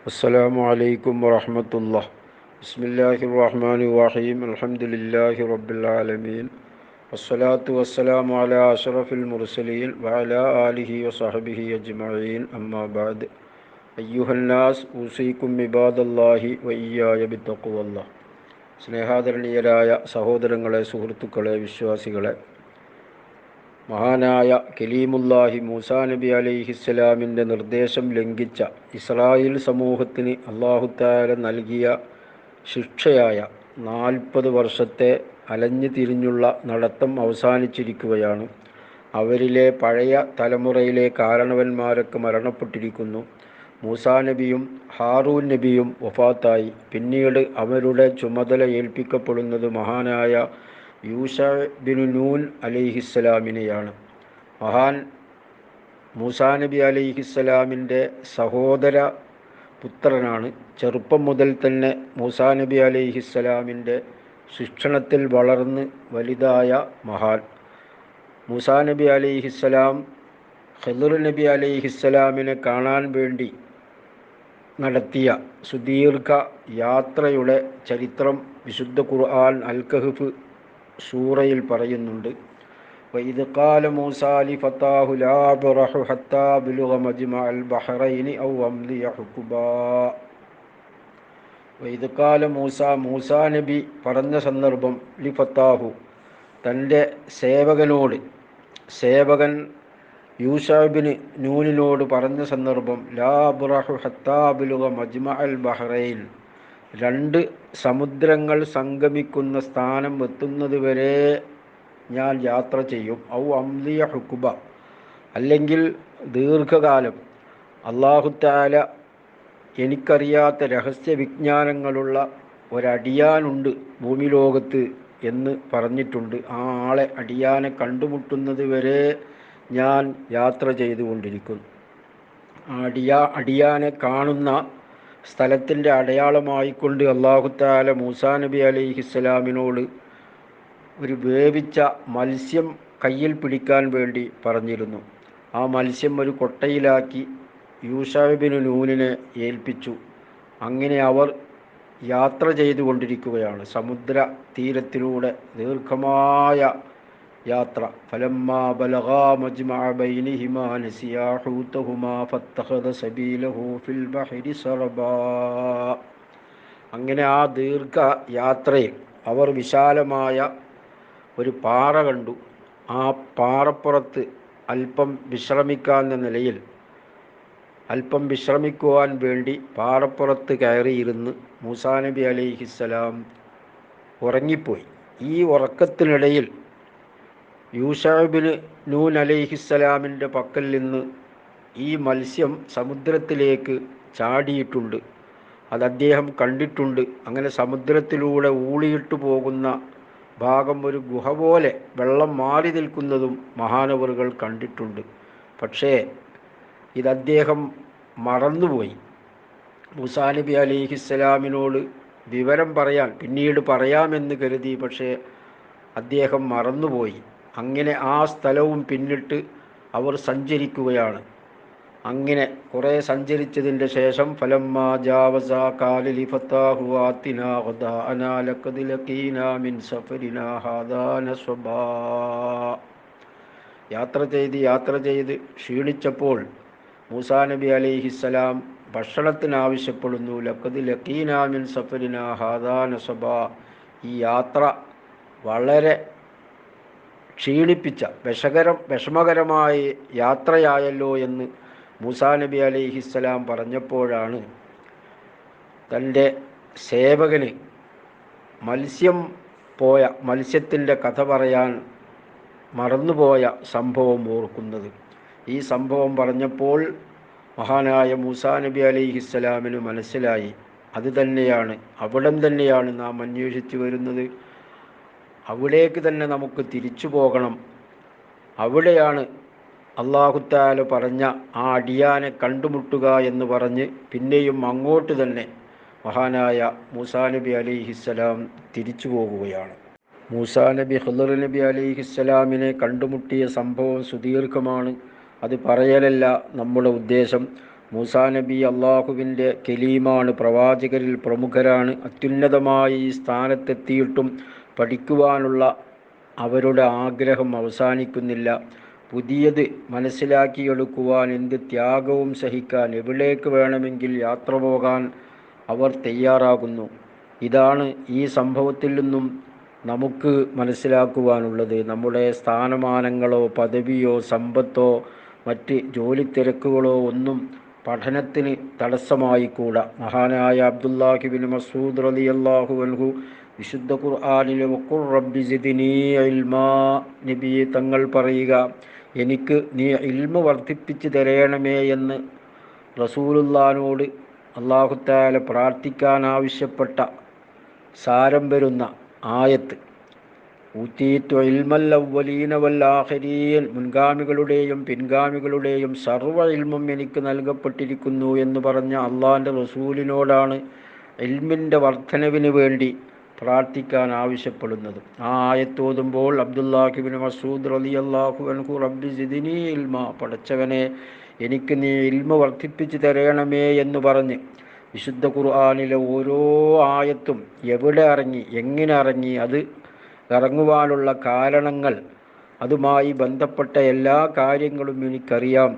അസ്സലാമു അലൈക്കും വറഹ്മത്തുള്ളാഹി. ബിസ്മില്ലാഹിർ റഹ്മാനിർ റഹീം. അൽഹംദുലില്ലാഹി റബ്ബിൽ ആലമീൻ. വസ്സലാത്തു വസ്സലാമു അലാ അഷ്റഫിൽ മുർസലീൻ വഅലാ ആലിഹി വസഹ്ബിഹി അജ്മഈൻ. അമ്മാ ബഅദ്. അയ്യുഹന്നാസ് ഊസീകും ഇബാദല്ലാഹി വഇയ്യായ ബിത്തഖ്വല്ലാഹ്. സ്നേഹാദരണീയരായ സഹോദരങ്ങളെ, സുഹൃത്തുക്കളെ, വിശ്വാസികളെ, മഹാനായ കലീമുല്ലാഹി മൂസാ നബി അലൈഹിസ്സലാമിൻ്റെ നിർദ്ദേശം ലംഘിച്ച ഇസ്രായേൽ സമൂഹത്തിന് അല്ലാഹു തആല നൽകിയ ശിക്ഷയായ 40 വർഷത്തെ അലഞ്ഞു തിരിഞ്ഞുള്ള നടത്തം അവസാനിച്ചിരിക്കുകയാണ്. അവരിലെ പഴയ തലമുറയിലെ കാരണവന്മാരൊക്കെ മരണപ്പെട്ടിരിക്കുന്നു. മൂസാ നബിയും ഹാറൂൻ നബിയും വഫാത്തായി. പിന്നീട് അവരുടെ ചുമതല ഏൽപ്പിക്കപ്പെടുന്നത് മഹാനായ യൂഷ ബിനു നൂൻ അലൈഹിസ്സലാമിനെയാണ്. മഹാൻ മൂസാ നബി അലൈഹിസ്സലാമിൻ്റെ സഹോദര പുത്രനാണ്. ചെറുപ്പം മുതൽ തന്നെ മൂസാ നബി അലൈഹിസ്സലാമിൻ്റെ ശിക്ഷണത്തിൽ വളർന്ന് വലുതായ മഹാൻ. മൂസാ നബി അലൈഹിസ്സലാം ഖിദ്ർ നബി അലൈഹിസ്സലാമിനെ കാണാൻ വേണ്ടി നടത്തിയ സുദീർഘ യാത്രയുടെ ചരിത്രം വിശുദ്ധ ഖുർആൻ അൽ-കഹ്ഫ് സൂറയിൽ പറയുന്നുണ്ട്. വഇദ് ഖാല മൂസാ ലിഫതാഹു ലാ അബ്റഹു ഹത്താ ബലുഗ മജ്മഅൽ ബഹ്റൈനി ഔ അംദിയ ഹുഖബാ. വഇദ് ഖാല മൂസാ നബി പറഞ്ഞ സന്ദർഭം, ലിഫതാഹു തൻ്റെ സേവകൻ യൂഷാ ബിൻ നൂനിനോട് പറഞ്ഞ സന്ദർഭം, ലാ അബ്റഹു ഹത്താ ബലുഗ മജ്മഅൽ ബഹ്റൈൻ, 2 സമുദ്രങ്ങൾ സംഗമിക്കുന്ന സ്ഥാനം എത്തുന്നതുവരെ ഞാൻ യാത്ര ചെയ്യും. ഔ അംദിയ ഹുക്കുബ, അല്ലെങ്കിൽ ദീർഘകാലം. അല്ലാഹു തആല എനിക്കറിയാത്ത രഹസ്യ വിജ്ഞാനങ്ങളുള്ള ഒരടിയാനുണ്ട് ഭൂമി ലോകത്ത് എന്ന് പറഞ്ഞിട്ടുണ്ട്. ആ അടിയാനെ കണ്ടുമുട്ടുന്നത് വരെ ഞാൻ യാത്ര ചെയ്തുകൊണ്ടിരിക്കുന്നു. അടിയാനെ കാണുന്ന സ്ഥലത്തിൻ്റെ അടയാളമായിക്കൊണ്ട് അല്ലാഹു തആല മൂസാ നബി അലൈഹിസ്സലാമിനോട് ഒരു വേവിച്ച മത്സ്യം കയ്യിൽ പിടിക്കാൻ വേണ്ടി പറഞ്ഞിരുന്നു. ആ മത്സ്യം ഒരു കൊട്ടയിലാക്കി യൂഷാ ബിൻ നൂനിനെ ഏൽപ്പിച്ചു. അങ്ങനെ അവർ യാത്ര ചെയ്തുകൊണ്ടിരിക്കുകയാണ് സമുദ്ര തീരത്തിലൂടെ, ദീർഘമായ യാത്ര. ഫലമ്മാ ബലഗാ മജ്മഅ ബൈനഹിമാ നസിയാ ഹൂതഹുമാ ഫത്തഖദ സബീലഹു ഫിൽ ബഹരി സർബാ. അങ്ങനെ ആ ദീർഘ യാത്രയിൽ അവർ വിശാലമായ ഒരു പാറ കണ്ടു. ആ പാറപ്പുറത്ത് അല്പം വിശ്രമിക്കുവാൻ വേണ്ടി പാറപ്പുറത്ത് കയറിയിരുന്ന് മൂസാ നബി അലൈഹിസ്സലാം ഉറങ്ങിപ്പോയി. ഈ ഉറക്കത്തിനിടയിൽ യൂഷാ ബിൻ നൂൻ അലൈഹിസ്സലാമിൻ്റെ പക്കൽ നിന്ന് ഈ മത്സ്യം സമുദ്രത്തിലേക്ക് ചാടിയിട്ടുണ്ട്. അത് അദ്ദേഹം കണ്ടിട്ടുണ്ട്. അങ്ങനെ സമുദ്രത്തിലൂടെ ഊളിയിട്ട് പോകുന്ന ഭാഗം ഒരു ഗുഹ പോലെ വെള്ളം മാറി നിൽക്കുന്നതും മഹാനവറുകൾ കണ്ടിട്ടുണ്ട്. പക്ഷേ ഇത് അദ്ദേഹം മറന്നുപോയി. മൂസാ നബി അലൈഹിസ്സലാമിനോട് വിവരം പിന്നീട് പറയാമെന്ന് കരുതി. പക്ഷേ അദ്ദേഹം മറന്നുപോയി. അങ്ങനെ ആ സ്ഥലവും പിന്നിട്ട് അവർ സഞ്ചരിക്കുകയാണ്. അങ്ങനെ കുറേ സഞ്ചരിച്ചതിൻ്റെ ശേഷം ഫലമ്മാ ജാവസാ ഖാല ലിഫതാഹു ആതിനാ ഗദാഅനാ ലഖദ് ലഖീനാ മിൻ സഫരിനാ ഹാദാ നസ്ബാ. യാത്ര ചെയ്ത് ക്ഷീണിച്ചപ്പോൾ മൂസാ നബി അലൈഹിസ്സലാം ഭക്ഷണത്തിന് ആവശ്യപ്പെടുന്നു. ലഖദ് ലഖീനാ മിൻ സഫരിനാ ഹാദാ നസ്ബാ, ഈ യാത്ര വളരെ ക്ഷീണിപ്പിച്ച വിഷമകരമായ യാത്രയായല്ലോ എന്ന് മൂസാ നബി അലൈഹിസ്സലാം പറഞ്ഞപ്പോഴാണ് തൻ്റെ സേവകന് മത്സ്യത്തിൻ്റെ കഥ പറയാൻ മറന്നുപോയ സംഭവം ഓർക്കുന്നത്. ഈ സംഭവം പറഞ്ഞപ്പോൾ മഹാനായ മൂസാ നബി അലൈഹിസ്സലാമിന് മനസ്സിലായി, അവിടം തന്നെയാണ് നാം അന്വേഷിച്ചു വരുന്നത്. അവിടേക്ക് തന്നെ നമുക്ക് തിരിച്ചു പോകണം. അവിടെയാണ് അല്ലാഹു തആല പറഞ്ഞ ആ അടിയാനെ കണ്ടുമുട്ടുക എന്ന് പറഞ്ഞ് പിന്നെയും അങ്ങോട്ട് തന്നെ മഹാനായ മൂസാ നബി അലൈഹിസ്സലാം തിരിച്ചു പോകുകയാണ്. മൂസാ നബി ഖിദ്ർ നബി അലൈഹിസ്സലാമിനെ കണ്ടുമുട്ടിയ സംഭവം സുദീർഘമാണ്. അത് പറയലല്ല നമ്മുടെ ഉദ്ദേശം. മൂസാ നബി അള്ളാഹുവിൻ്റെ കലീമാണ്, പ്രവാചകരിൽ പ്രമുഖരാണ്. അത്യുന്നതമായ ഈ സ്ഥാനത്തെത്തിയിട്ടും പഠിക്കുവാനുള്ള അവരുടെ ആഗ്രഹം അവസാനിക്കുന്നില്ല. പുതിയത് മനസ്സിലാക്കിയെടുക്കുവാൻ, എന്ത് ത്യാഗവും സഹിക്കാൻ, എവിടേക്ക് വേണമെങ്കിൽ യാത്ര പോകാൻ അവർ തയ്യാറാകുന്നു. ഇതാണ് ഈ സംഭവത്തിൽ നിന്നും നമുക്ക് മനസ്സിലാക്കുവാനുള്ളത്. നമ്മുടെ സ്ഥാനമാനങ്ങളോ പദവിയോ സമ്പത്തോ മറ്റ് ജോലിത്തിരക്കുകളോ ഒന്നും പഠനത്തിന് തടസ്സമായിക്കൂടാ. മഹാനായ അബ്ദുല്ലാഹി ബിൻ മസ്ഊദ് റളിയല്ലാഹു അൻഹു വിശുദ്ധ ഖുർആനിലെ വഖുർ റബ്ബി സിദ്നി ഇൽമാ, നബിയെ തങ്ങൾ പറയുക, എനിക്ക് നീ ഇൽമ വർദ്ധിപ്പിച്ചു തരയണമേ എന്ന് റസൂലുള്ളാഹിനോട് അല്ലാഹു തആല പ്രാർത്ഥിക്കാൻ ആവശ്യപ്പെട്ട സാരം വരുന്ന ആയത്ത്. ഊതീതു ഇൽമൽ അവ്വലീന വൽ ആഖിരീൻ, മുൻഗാമികളുടെയും പിൻഗാമികളുടെയും സർവ്വ ഇൽമും എനിക്ക് നൽകപ്പെട്ടിരിക്കുന്നു എന്ന് പറഞ്ഞ അള്ളാഹിൻ്റെ റസൂലിനോടാണ് ഇൽമിൻ്റെ വർധനവിന് വേണ്ടി പ്രാർത്ഥിക്കാൻ ആവശ്യപ്പെടുന്നത്. ആ ആയത്തോതുമ്പോൾ അബ്ദുല്ലാഹി ഇബ്നു മസ്ഊദ് റളിയല്ലാഹു അൻഹു റബ്ബി സിദ്നി ഇൽമാ, പടച്ചവനെ എനിക്ക് നീ ഇൽമ വർദ്ധിപ്പിച്ചു തരയണമേ എന്ന് പറഞ്ഞ് വിശുദ്ധ ഖുർആനിലെ ഓരോ ആയത്തും എവിടെ ഇറങ്ങി, എങ്ങനെ ഇറങ്ങി, അത് ഇറങ്ങുവാനുള്ള കാരണങ്ങൾ, അതുമായി ബന്ധപ്പെട്ട എല്ലാ കാര്യങ്ങളും എനിക്കറിയാം.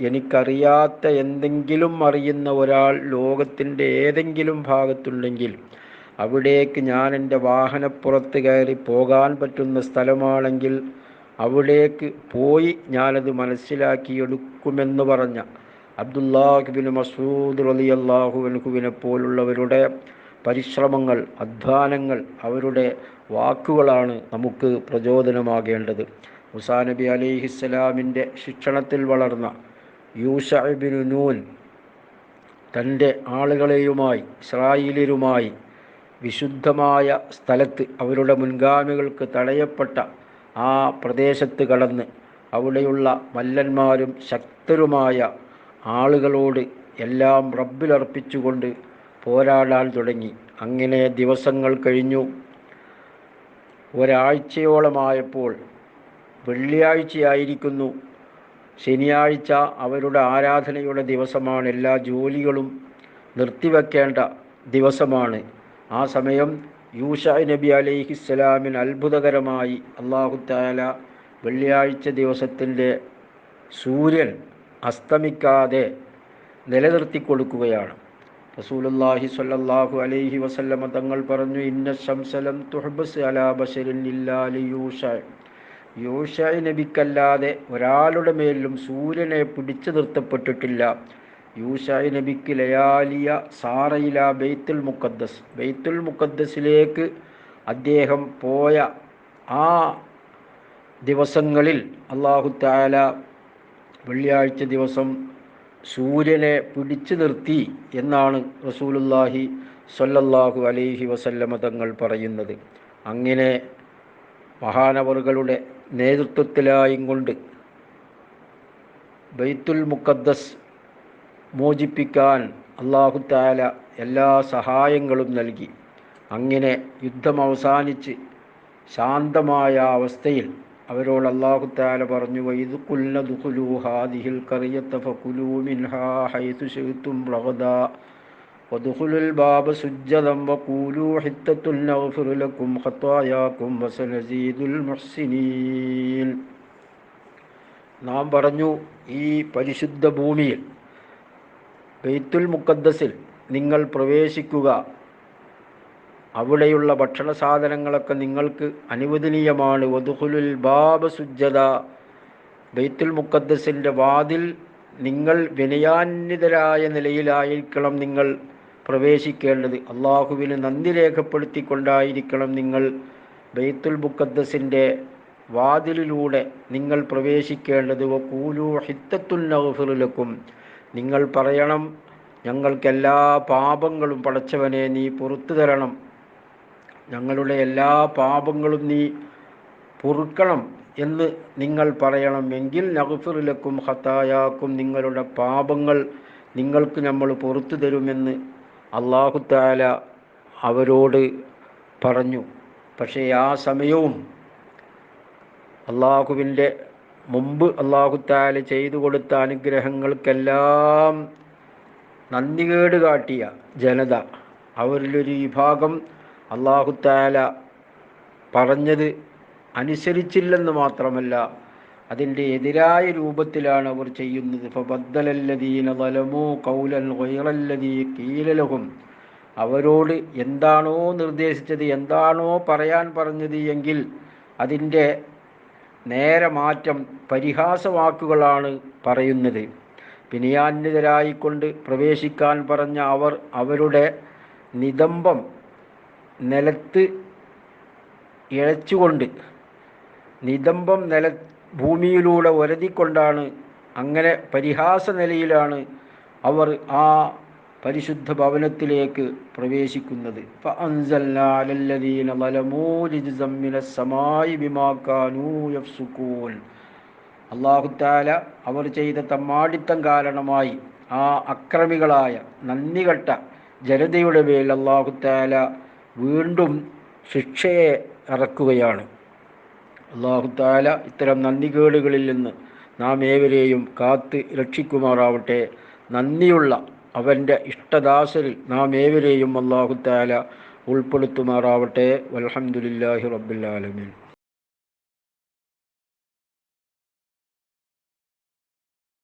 എനിക്കറിയാത്ത എന്തെങ്കിലും അറിയുന്ന ഒരാൾ ലോകത്തിൻ്റെ ഏതെങ്കിലും ഭാഗത്തുണ്ടെങ്കിൽ അവിടേക്ക് ഞാൻ എൻ്റെ വാഹനപ്പുറത്ത് കയറി പോകാൻ പറ്റുന്ന സ്ഥലമാണെങ്കിൽ അവിടേക്ക് പോയി ഞാനത് മനസ്സിലാക്കിയെടുക്കുമെന്ന് പറഞ്ഞ അബ്ദുല്ലാഹി ബിൻ മസ്ഊദ് റളിയല്ലാഹു അൻഹുവിനെ പോലുള്ളവരുടെ പരിശ്രമങ്ങൾ, അധ്വാനങ്ങൾ, അവരുടെ വാക്കുകളാണ് നമുക്ക് പ്രചോദനമാകേണ്ടത്. മൂസാ നബി അലൈഹിസ്സലാമിൻ്റെ ശിക്ഷണത്തിൽ വളർന്ന യൂശഅ ഇബ്നു നൂൻ തൻ്റെ ആളുകളെയുമായി, ഇസ്രായേലിയരുമായി വിശുദ്ധമായ സ്ഥലത്ത്, അവരുടെ മുൻഗാമികൾക്ക് തടയപ്പെട്ട ആ പ്രദേശത്ത് കടന്ന് അവിടെയുള്ള മല്ലന്മാരും ശക്തരുമായ ആളുകളോട് എല്ലാം റബ്ബിലർപ്പിച്ചുകൊണ്ട് പോരാടാൻ തുടങ്ങി. അങ്ങനെ ദിവസങ്ങൾ കഴിഞ്ഞു. ഒരാഴ്ചയോളമായപ്പോൾ, വെള്ളിയാഴ്ചയായിരിക്കുന്നു, ശനിയാഴ്ച അവരുടെ ആരാധനയുടെ ദിവസമാണ്, എല്ലാ ജോലികളും നിർത്തിവെക്കേണ്ട ദിവസമാണ്. ആ സമയം യൂശഅ നബി അലൈഹിസ്സലാമിന് അത്ഭുതകരമായി അല്ലാഹു തആല വെള്ളിയാഴ്ച ദിവസത്തിൻ്റെ സൂര്യൻ അസ്തമിക്കാതെ നിലനിർത്തിക്കൊടുക്കുകയാണ്. റസൂലുള്ളാഹി സ്വല്ലല്ലാഹു അലൈഹി വസല്ലമ തങ്ങൾ പറഞ്ഞു, ഇന്ന ശംസ ലം തുഹ്ബസ് അലാ ബശരിൻ ഇല്ലാ ലിയൂശഅ, യൂശഅ നബിക്കല്ലാതെ ഒരാളുടെ മേലും സൂര്യനെ പിടിച്ചു നിർത്തപ്പെട്ടിട്ടില്ല. യൂശഅ നബിക്ക് ലയാലിയ സാറയില ബൈത്തുൽ മുഖദ്ദസ്, ബൈത്തുൽ മുഖദ്ദസിലേക്ക് അദ്ദേഹം പോയ ആ ദിവസങ്ങളിൽ അല്ലാഹു തആല വെള്ളിയാഴ്ച ദിവസം സൂര്യനെ പിടിച്ചു നിർത്തി എന്നാണ് റസൂലുള്ളാഹി സ്വല്ലല്ലാഹു അലൈഹി വസല്ലമ തങ്ങൾ പറയുന്നത്. അങ്ങനെ മഹാനവറുകളുടെ നേതൃത്വത്തിലായും കൊണ്ട് ബൈത്തുൽ മുഖദ്ദസ് മോചിപ്പിക്കാൻ അല്ലാഹു തആല എല്ലാ സഹായങ്ങളും നൽകി. അങ്ങനെ യുദ്ധം അവസാനിച്ച് ശാന്തമായ അവസ്ഥയിൽ അവരോട് അല്ലാഹു തആല പറഞ്ഞു, വഇദ് ഖുൽന ദുഖുലൂ ഹാദിഹിൽ ഖറിയത ഫകുലൂ മിൻഹാ ഹൈതു ശിഅ്തും റഗദാ വദ്ഖുലുൽ ബാബ സുജ്ജദൻ വഖൂലൂ ഹിത്തത്തുൻ നഗ്ഫിർ ലക്കും ഖതായാകും വസനസീദുൽ മുഹ്സിനീൻ. നാം പറഞ്ഞു, ഈ പരിശുദ്ധ ഭൂമിയിൽ ബൈത്തുൽ മുഖദ്ദസിൽ നിങ്ങൾ പ്രവേശിക്കുക, അവിടെയുള്ള ഭക്ഷണ സാധനങ്ങളൊക്കെ നിങ്ങൾക്ക് അനുവദനീയമാണ്. വദ്ഖുലുൽ ബാബ സുജ്ജദ, ബൈത്തുൽ മുഖദ്ദസിൻ്റെ വാതിൽ നിങ്ങൾ വിനയാന്വിതരായ നിലയിലായിരിക്കണം നിങ്ങൾ പ്രവേശിക്കേണ്ടത്. അള്ളാഹുവിന് നന്ദി രേഖപ്പെടുത്തിക്കൊണ്ടായിരിക്കണം നിങ്ങൾ ബൈത്തുൽ മുഖദ്ദസിൻ്റെ വാതിലിലൂടെ നിങ്ങൾ പ്രവേശിക്കേണ്ടത്. വഖൂലൂ ഹിത്തത്തുൻ നഗ്ഫിർ ലക്കും, നിങ്ങൾ പറയണം, ഞങ്ങൾക്കെല്ലാ പാപങ്ങളും പടച്ചവനെ നീ പുറത്തു തരണം, ഞങ്ങളുടെ എല്ലാ പാപങ്ങളും നീ പൊറുക്കണം എന്ന് നിങ്ങൾ പറയണം. എങ്കിൽ നഗ്ഫിർ ലക്കും ഖതായാക്കും, നിങ്ങളുടെ പാപങ്ങൾ നിങ്ങൾക്ക് നമ്മൾ പുറത്തു തരുമെന്ന് അല്ലാഹു തആല അവരോട് പറഞ്ഞു. പക്ഷേ ആ സമയവും അള്ളാഹുവിൻ്റെ മുമ്പ് അല്ലാഹു ചെയ്തു കൊടുത്ത അനുഗ്രഹങ്ങൾക്കെല്ലാം നന്ദികേട് കാട്ടിയ ജനത, അവരിലൊരു വിഭാഗം അല്ലാഹു പറഞ്ഞത് അനുസരിച്ചില്ലെന്ന് മാത്രമല്ല അതിൻ്റെ എതിരായ രൂപത്തിലാണ് അവർ ചെയ്യുന്നത്. ഫബദ്ദലല്ലദീന ളലമൂ ഖൗലൻ ഗൈറല്ലദീ ഖീല ലഹും, അവരോട് എന്താണോ നിർദ്ദേശിച്ചത്, എന്താണോ പറയാൻ പറഞ്ഞത് എങ്കിൽ അതിൻ്റെ നേരെ മാറ്റം പരിഹാസവാക്കുകളാണ് പറയുന്നത്. വിനയാന്വിതരായിക്കൊണ്ട് പ്രവേശിക്കാൻ പറഞ്ഞ അവർ അവരുടെ നിതംബം നിലത്ത് ഇഴച്ചുകൊണ്ട്, നിതംബം ഭൂമിയിലൂടെ ഒരതിക്കൊണ്ടാണ്, അങ്ങനെ പരിഹാസ നിലയിലാണ് അവർ ആ പരിശുദ്ധ ഭവനത്തിലേക്ക് പ്രവേശിക്കുന്നത്. ഫഅൻസൽനാ അലല്ലദീന ളലമൂ റിജ്സൻ മിനസ്സമാഇ ബിമാ കാനൂ യഫ്സുഖൂൻ. അല്ലാഹു തആല അവർ ചെയ്ത തമ്മാടിത്തം കാരണമായി ആ അക്രമികളായ നന്ദികെട്ട ജനതയുടെ മേൽ അല്ലാഹു തആല വീണ്ടും ശിക്ഷയെ ഇറക്കുകയാണ്. അല്ലാഹു തആല ഇത്തരം നന്ദികേടുകളിൽ നിന്ന് നാം ഏവരെയും കാത്ത് രക്ഷിക്കുമാറാവട്ടെ. നന്ദിയുള്ള അവൻ്റെ ഇഷ്ടദാസരിൽ നാം ഏവരെയും അല്ലാഹു തആല ഉൾപ്പെടുത്തുമാറാവട്ടെ. വൽഹംദുലില്ലാഹി റബ്ബിൽ ആലമീൻ.